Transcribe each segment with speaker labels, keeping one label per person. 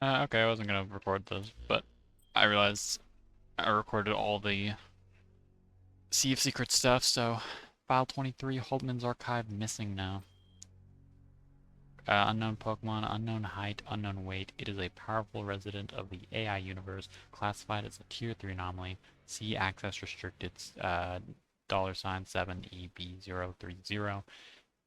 Speaker 1: Okay, I wasn't gonna record this, but I realized I recorded all the Sea of Secrets stuff, so FILE-23, Haltmann's archive, missing now. Unknown Pokemon, unknown height, unknown weight. It is a powerful resident of the AI universe, classified as a Tier 3 anomaly. See access restricted $7EB030.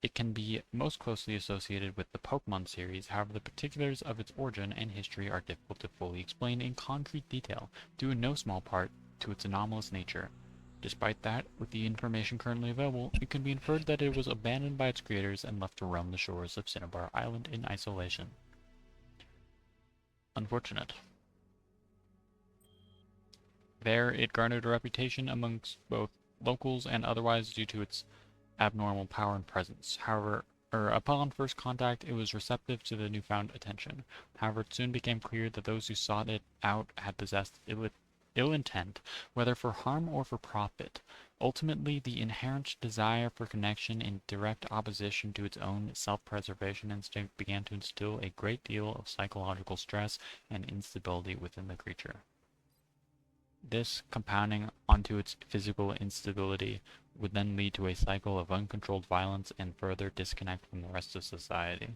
Speaker 1: It can be most closely associated with the Pokemon series, however the particulars of its origin and history are difficult to fully explain in concrete detail, due in no small part to its anomalous nature. Despite that, with the information currently available, it can be inferred that it was abandoned by its creators and left to roam the shores of Cinnabar Island in isolation. Unfortunate. There, it garnered a reputation amongst both locals and otherwise due to its abnormal power and presence. However, upon first contact, it was receptive to the newfound attention. However, it soon became clear that those who sought it out had possessed ill intent, whether for harm or for profit. Ultimately, the inherent desire for connection in direct opposition to its own self-preservation instinct began to instill a great deal of psychological stress and instability within the creature. This, compounding onto its physical instability, would then lead to a cycle of uncontrolled violence and further disconnect from the rest of society.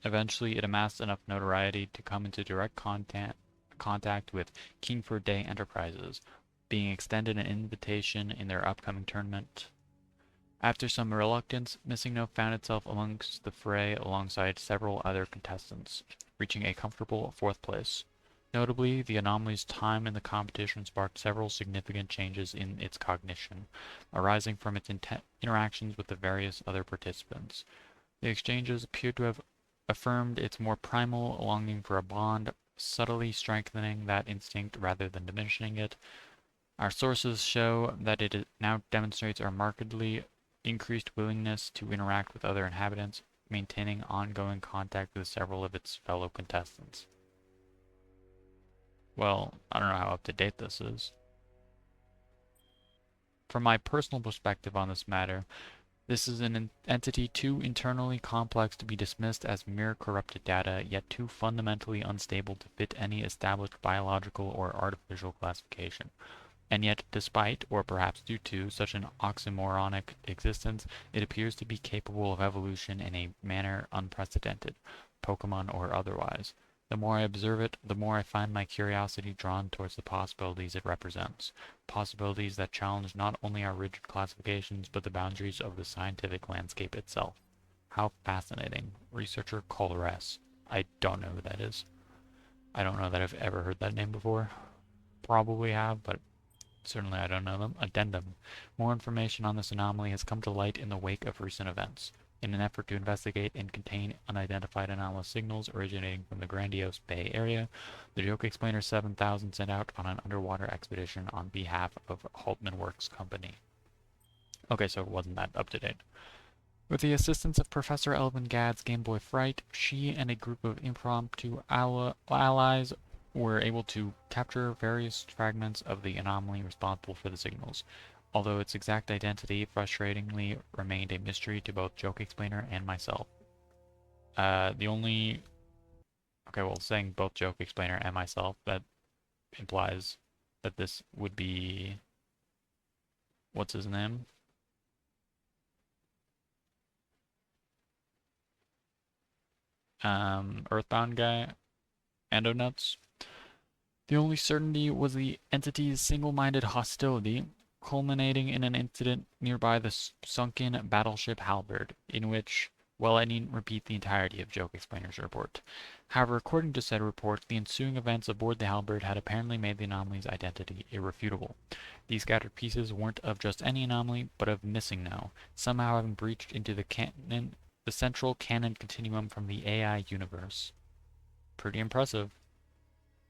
Speaker 1: Eventually, it amassed enough notoriety to come into direct contact with Kingford Day Enterprises, being extended an invitation in their upcoming tournament. After some reluctance, MissingNo found itself amongst the fray alongside several other contestants, reaching a comfortable fourth place. Notably, the anomaly's time in the competition sparked several significant changes in its cognition, arising from its interactions with the various other participants. The exchanges appeared to have affirmed its more primal longing for a bond, subtly strengthening that instinct rather than diminishing it. Our sources show that it now demonstrates a markedly increased willingness to interact with other inhabitants, maintaining ongoing contact with several of its fellow contestants. Well, I don't know how up to date this is. From my personal perspective on this matter, this is an entity too internally complex to be dismissed as mere corrupted data, yet too fundamentally unstable to fit any established biological or artificial classification. And yet, despite, or perhaps due to, such an oxymoronic existence, it appears to be capable of evolution in a manner unprecedented, Pokemon or otherwise. The more I observe it, the more I find my curiosity drawn towards the possibilities it represents. Possibilities that challenge not only our rigid classifications, but the boundaries of the scientific landscape itself. How fascinating. Researcher Colores. I don't know who that is. I don't know that I've ever heard that name before. Probably have, but certainly I don't know them. Addendum. More information on this anomaly has come to light in the wake of recent events. In an effort to investigate and contain unidentified anomalous signals originating from the grandiose Bay Area, the Joke Explainer 7000 set out on an underwater expedition on behalf of Haltmann Works Company. Okay, so it wasn't that up to date. With the assistance of Professor Elvin Gadd's Game Boy Fright, she and a group of impromptu allies were able to capture various fragments of the anomaly responsible for the signals, although its exact identity frustratingly remained a mystery to both Joke Explainer and myself. Saying both Joke Explainer and myself, that implies that this would be, what's his name? Earthbound guy, Andonuts. The only certainty was the entity's single-minded hostility, culminating in an incident nearby the sunken battleship Halberd, in which, well, I needn't repeat the entirety of Joke Explainer's report. However, according to said report, the ensuing events aboard the Halberd had apparently made the anomaly's identity irrefutable. These scattered pieces weren't of just any anomaly, but of MissingNo, somehow having breached into the central canon continuum from the AI universe. Pretty impressive.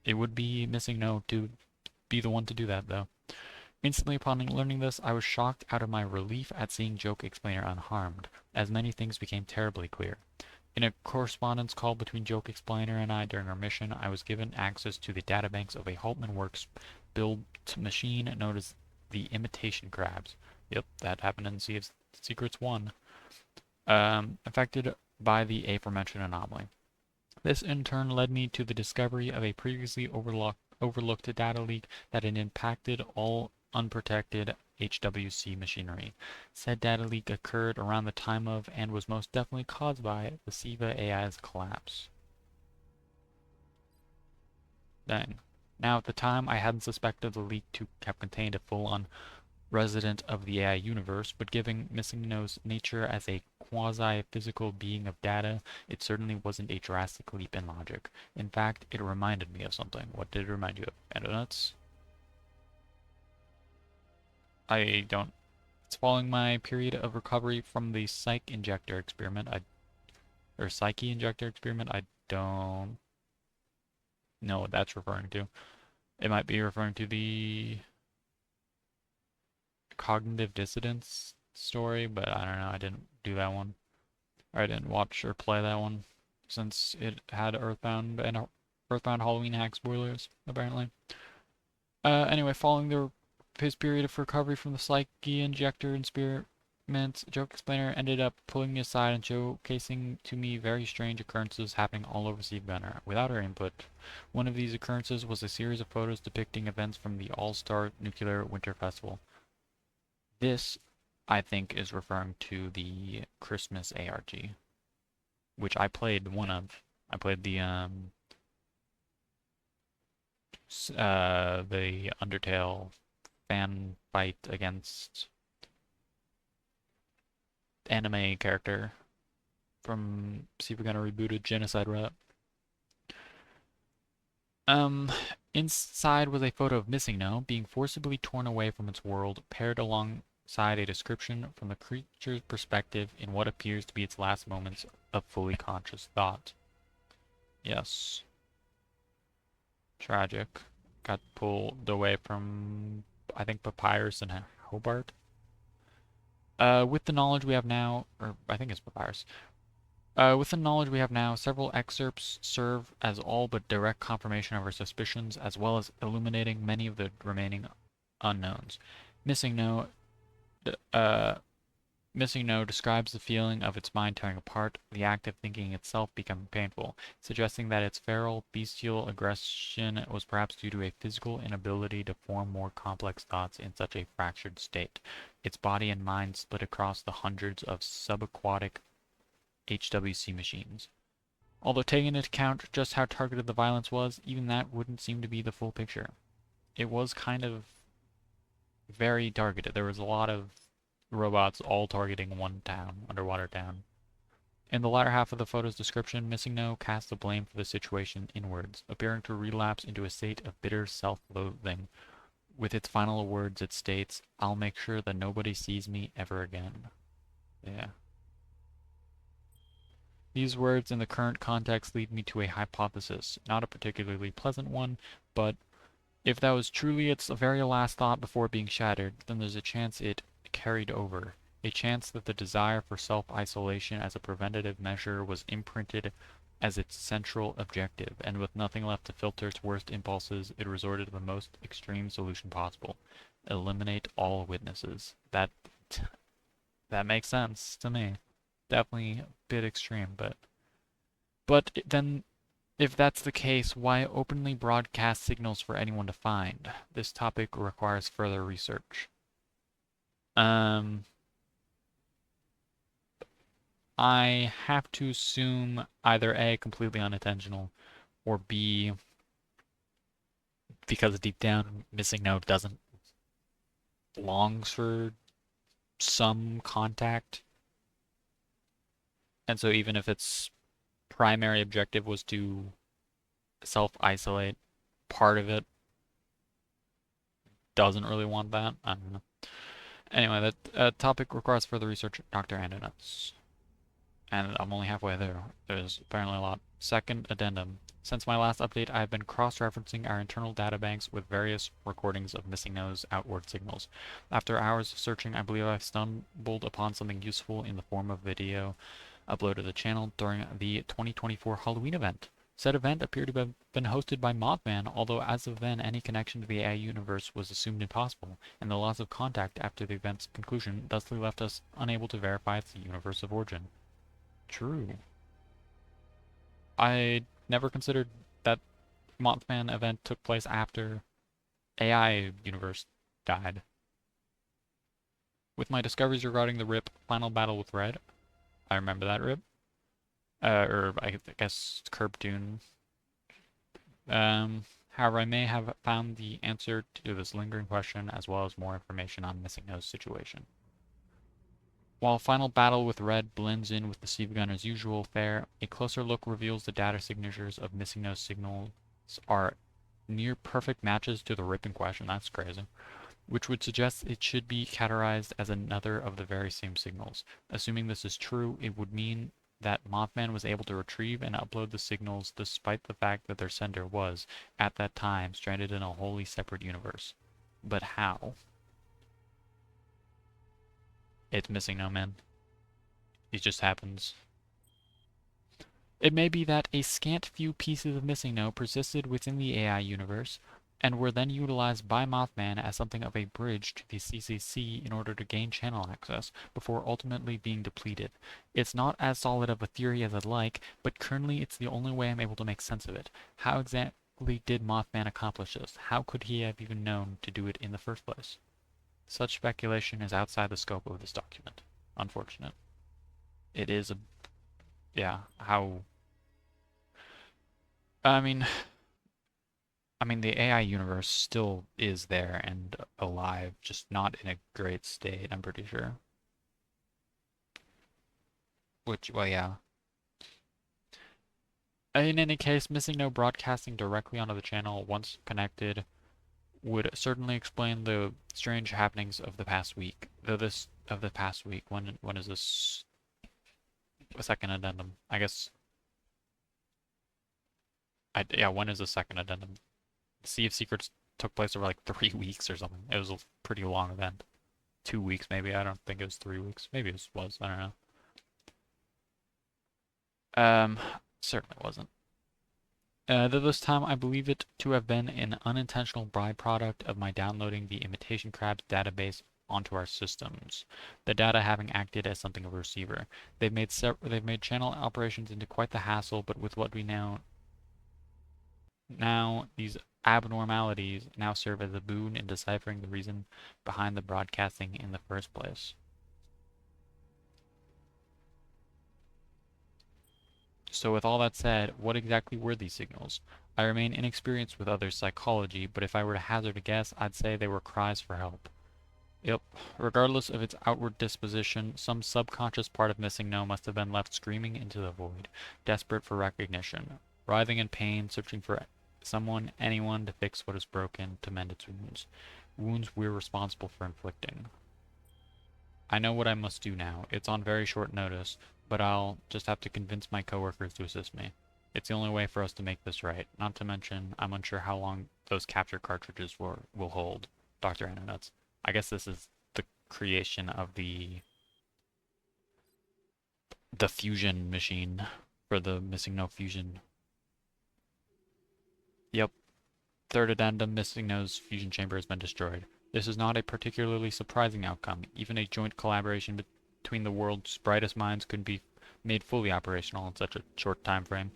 Speaker 1: It would be MissingNo to be the one to do that, though. Instantly upon learning this, I was shocked out of my relief at seeing Joke Explainer unharmed, as many things became terribly clear. In a correspondence call between Joke Explainer and I during our mission, I was given access to the databanks of a Haltmann Works built machine known as the Imitation Crabs. Yep, that happened in Sea of Secrets 1. Affected by the aforementioned anomaly. This in turn led me to the discovery of a previously overlooked data leak that had impacted all unprotected HWC machinery. Said data leak occurred around the time of and was most definitely caused by the SiIva AI's collapse. Dang. Now, at the time, I hadn't suspected the leak to have contained a full-on resident of the AI universe, but given MissingNo's nature as a quasi-physical being of data, it certainly wasn't a drastic leap in logic. In fact, it reminded me of something. What did it remind you of? Endonuts? I don't... It's following my period of recovery from the psych injector experiment. Or psyche injector experiment. I don't know what that's referring to. It might be referring to the cognitive dissidence story, but I don't know. I didn't do that one. Or I didn't watch or play that one since it had Earthbound and Earthbound Halloween hack spoilers, apparently. Anyway, following his period of recovery from the psyche injector experiment, Joke Explainer ended up pulling me aside and showcasing to me very strange occurrences happening all over SiIvaGunner without her input. One of these occurrences was a series of photos depicting events from the All-Star Nuclear Winter Festival. This, I think, is referring to the Christmas ARG, which I played one of. I played the Undertale fan fight against anime character from SiIvaGunner rebooted Genocide Rap. Inside was a photo of MissingNo being forcibly torn away from its world, paired alongside a description from the creature's perspective in what appears to be its last moments of fully conscious thought. Yes. Tragic. Got pulled away from, I think, Papyrus and Hobart. With the knowledge we have now, or I think it's Papyrus. With the knowledge we have now, several excerpts serve as all but direct confirmation of our suspicions, as well as illuminating many of the remaining unknowns. MissingNo describes the feeling of its mind tearing apart, the act of thinking itself becoming painful, suggesting that its feral, bestial aggression was perhaps due to a physical inability to form more complex thoughts in such a fractured state. Its body and mind split across the hundreds of subaquatic HWC machines. Although taking into account just how targeted the violence was, even that wouldn't seem to be the full picture. It was kind of very targeted. There was a lot of robots all targeting one town, underwater town. In the latter half of the photo's description, MissingNo casts the blame for the situation inwards, appearing to relapse into a state of bitter self-loathing. With its final words, it states, "I'll make sure that nobody sees me ever again." Yeah. These words in the current context lead me to a hypothesis, not a particularly pleasant one, but if that was truly its very last thought before being shattered, then there's a chance it carried over. A chance that the desire for self-isolation as a preventative measure was imprinted as its central objective, and with nothing left to filter its worst impulses, it resorted to the most extreme solution possible. Eliminate all witnesses. That makes sense to me. Definitely a bit extreme, but then if that's the case, why openly broadcast signals for anyone to find? This topic requires further research. I have to assume either A, completely unintentional, or B, because deep down MissingNo doesn't longs for some contact. And so even if its primary objective was to self-isolate, part of it doesn't really want that. I don't know. Anyway, that topic requires further research. Dr. Andonuts. And I'm only halfway there. There's apparently a lot. Second addendum. Since my last update, I have been cross-referencing our internal databanks with various recordings of MissingNo's outward signals. After hours of searching, I believe I've stumbled upon something useful in the form of video uploaded to the channel during the 2024 Halloween event. Said event appeared to have been hosted by Mothman, although as of then any connection to the AI universe was assumed impossible, and the loss of contact after the event's conclusion thusly left us unable to verify its universe of origin. True. I never considered that Mothman event took place after AI universe died. With my discoveries regarding the RIP Final Battle with Red, I remember that RIP. Or I guess Curb Dune. However, I may have found the answer to this lingering question as well as more information on MissingNo's situation. While Final Battle with Red blends in with the SiIvaGunner's usual fare, a closer look reveals the data signatures of MissingNo's signals are near perfect matches to the RIP in question. That's crazy. Which would suggest it should be categorized as another of the very same signals. Assuming this is true, it would mean that Mothman was able to retrieve and upload the signals despite the fact that their sender was, at that time, stranded in a wholly separate universe. But how? It's MissingNo, man. It just happens. It may be that a scant few pieces of MissingNo persisted within the AI universe, and were then utilized by Mothman as something of a bridge to the CCC in order to gain channel access, before ultimately being depleted. It's not as solid of a theory as I'd like, but currently it's the only way I'm able to make sense of it. How exactly did Mothman accomplish this? How could he have even known to do it in the first place? Such speculation is outside the scope of this document. Unfortunate. It is a... yeah, how... I mean, the AI universe still is there and alive, just not in a great state, I'm pretty sure. Which, well, yeah. In any case, MissingNo broadcasting directly onto the channel once connected would certainly explain the strange happenings of the past week. When is this? A second addendum? I guess. Yeah, when is the second addendum? Sea of Secrets took place over like 3 weeks or something. It was a pretty long event. 2 weeks maybe. I don't think it was 3 weeks. Maybe it was. I don't know. Certainly wasn't. This time I believe it to have been an unintentional byproduct of my downloading the Imitation Crabs database onto our systems, the data having acted as something of a receiver. They've made channel operations into quite the hassle, but with what we know now, these abnormalities now serve as a boon in deciphering the reason behind the broadcasting in the first place. So with all that said, what exactly were these signals? I remain inexperienced with other psychology, but if I were to hazard a guess, I'd say they were cries for help. Yep. Regardless of its outward disposition, some subconscious part of MissingNo must have been left screaming into the void, desperate for recognition, writhing in pain, searching for someone, anyone to fix what is broken, to mend its wounds. Wounds we're responsible for inflicting. I know what I must do now. It's on very short notice, but I'll just have to convince my coworkers to assist me. It's the only way for us to make this right. Not to mention, I'm unsure how long those capture cartridges will hold. Dr. Annanuts. I guess this is the creation of the fusion machine for the MissingNo fusion. Yep. Third addendum, MissingNo's fusion chamber has been destroyed. This is not a particularly surprising outcome. Even a joint collaboration between the world's brightest minds couldn't be made fully operational in such a short time frame,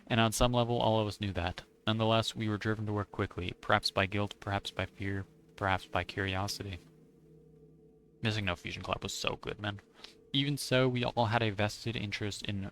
Speaker 1: and on some level all of us knew that. Nonetheless, we were driven to work quickly, perhaps by guilt, perhaps by fear, perhaps by curiosity. MissingNo Fusion Club was so good, man. Even so, we all had a vested interest in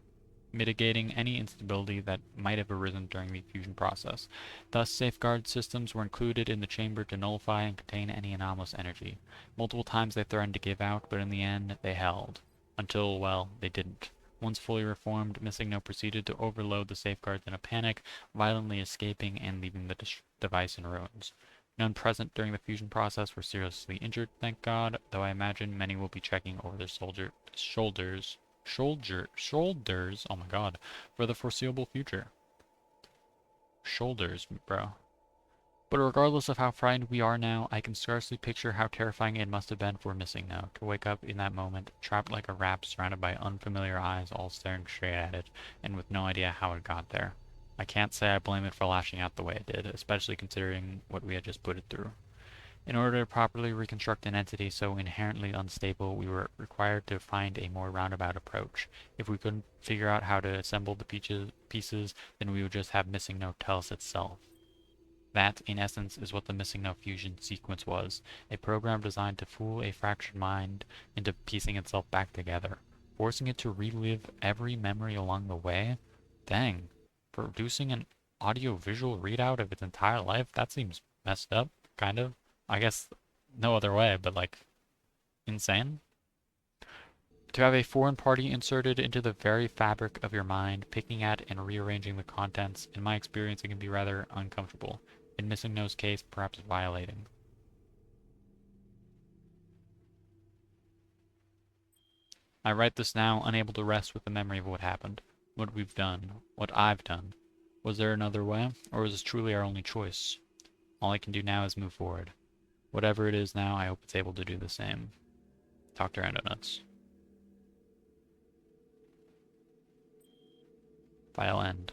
Speaker 1: mitigating any instability that might have arisen during the fusion process. Thus, safeguard systems were included in the chamber to nullify and contain any anomalous energy. Multiple times they threatened to give out, but in the end, they held. Until, well, they didn't. Once fully reformed, MissingNo proceeded to overload the safeguards in a panic, violently escaping and leaving the device in ruins. None present during the fusion process were seriously injured, thank God, though I imagine many will be checking over their shoulders, oh my God, for the foreseeable future. Shoulders, bro. But regardless of how frightened we are now, I can scarcely picture how terrifying it must have been for MissingNo to wake up in that moment, trapped like a rat, surrounded by unfamiliar eyes all staring straight at it, and with no idea how it got there. I can't say I blame it for lashing out the way it did, especially considering what we had just put it through. In order to properly reconstruct an entity so inherently unstable, we were required to find a more roundabout approach. If we couldn't figure out how to assemble the pieces, then we would just have MissingNo tell us itself. That, in essence, is what the MissingNo fusion sequence was, a program designed to fool a fractured mind into piecing itself back together, forcing it to relive every memory along the way. Dang, producing an audio-visual readout of its entire life? That seems messed up, kind of. I guess no other way, but like insane. To have a foreign party inserted into the very fabric of your mind, picking at and rearranging the contents, in my experience, it can be rather uncomfortable. In MissingNo's case, perhaps violating. I write this now, unable to rest with the memory of what happened, what we've done, what I've done. Was there another way, or is this truly our only choice? All I can do now is move forward. Whatever it is now, I hope it's able to do the same. Dr. Endonuts. File end.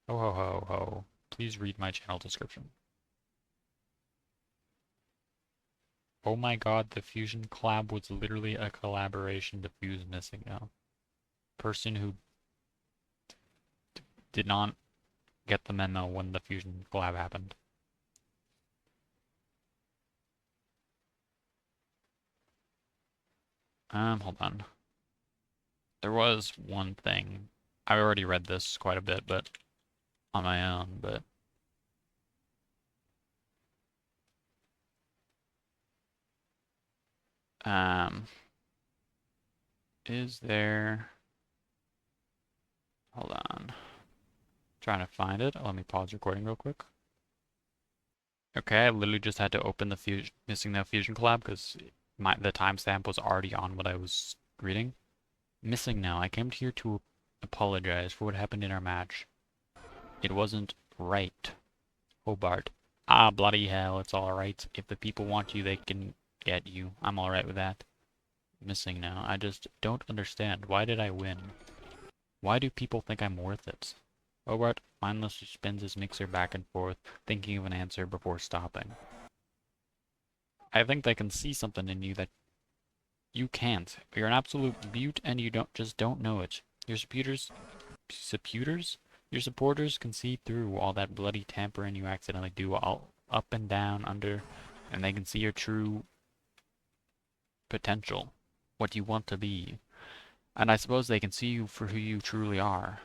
Speaker 1: Ho ho ho ho. Please read my channel description. Oh my god, the Fusion collab was literally a collaboration to fuse MissingNo. Person who did not get the memo when the Fusion collab happened. Hold on. There was one thing. I already read this quite a bit, but on my own, but is there, hold on, trying to find it. Let me pause recording real quick. Okay, I literally just had to open the MissingNo Fusion collab because the timestamp was already on what I was reading. MissingNo, I came here to apologize for what happened in our match. It wasn't right. Hobart. Ah, bloody hell, it's alright. If the people want you, they can get you. I'm alright with that. MissingNo, I just don't understand. Why did I win? Why do people think I'm worth it? Hobart mindlessly spins his mixer back and forth, thinking of an answer before stopping. I think they can see something in you that you can't. You're an absolute beaut and you don't know it. Your Your supporters can see through all that bloody tampering you accidentally do all up and down, under, and they can see your true potential, what you want to be. And I suppose they can see you for who you truly are.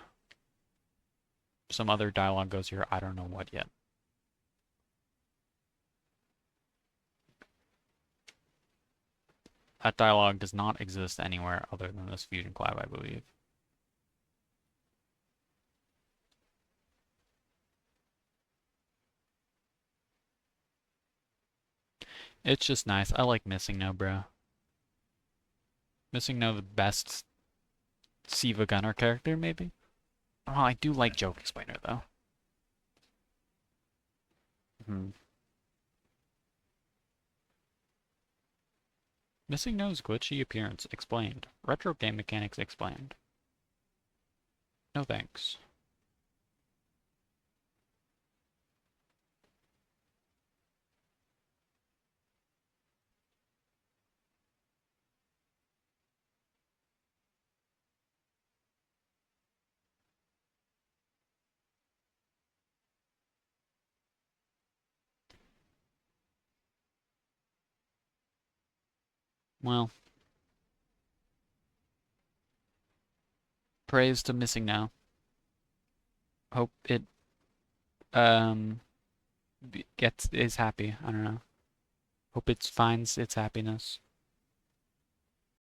Speaker 1: Some other dialogue goes here, I don't know what yet. That dialogue does not exist anywhere other than this Fusion collab, I believe. It's just nice. I like MissingNo, bro. MissingNo, the best SiIvaGunner character, maybe? Oh, I do like Joke Explainer, though. MissingNo's glitchy appearance explained. Retro game mechanics explained. No thanks. Well, praise to MissingNo. Hope it is happy. I don't know. Hope it finds its happiness.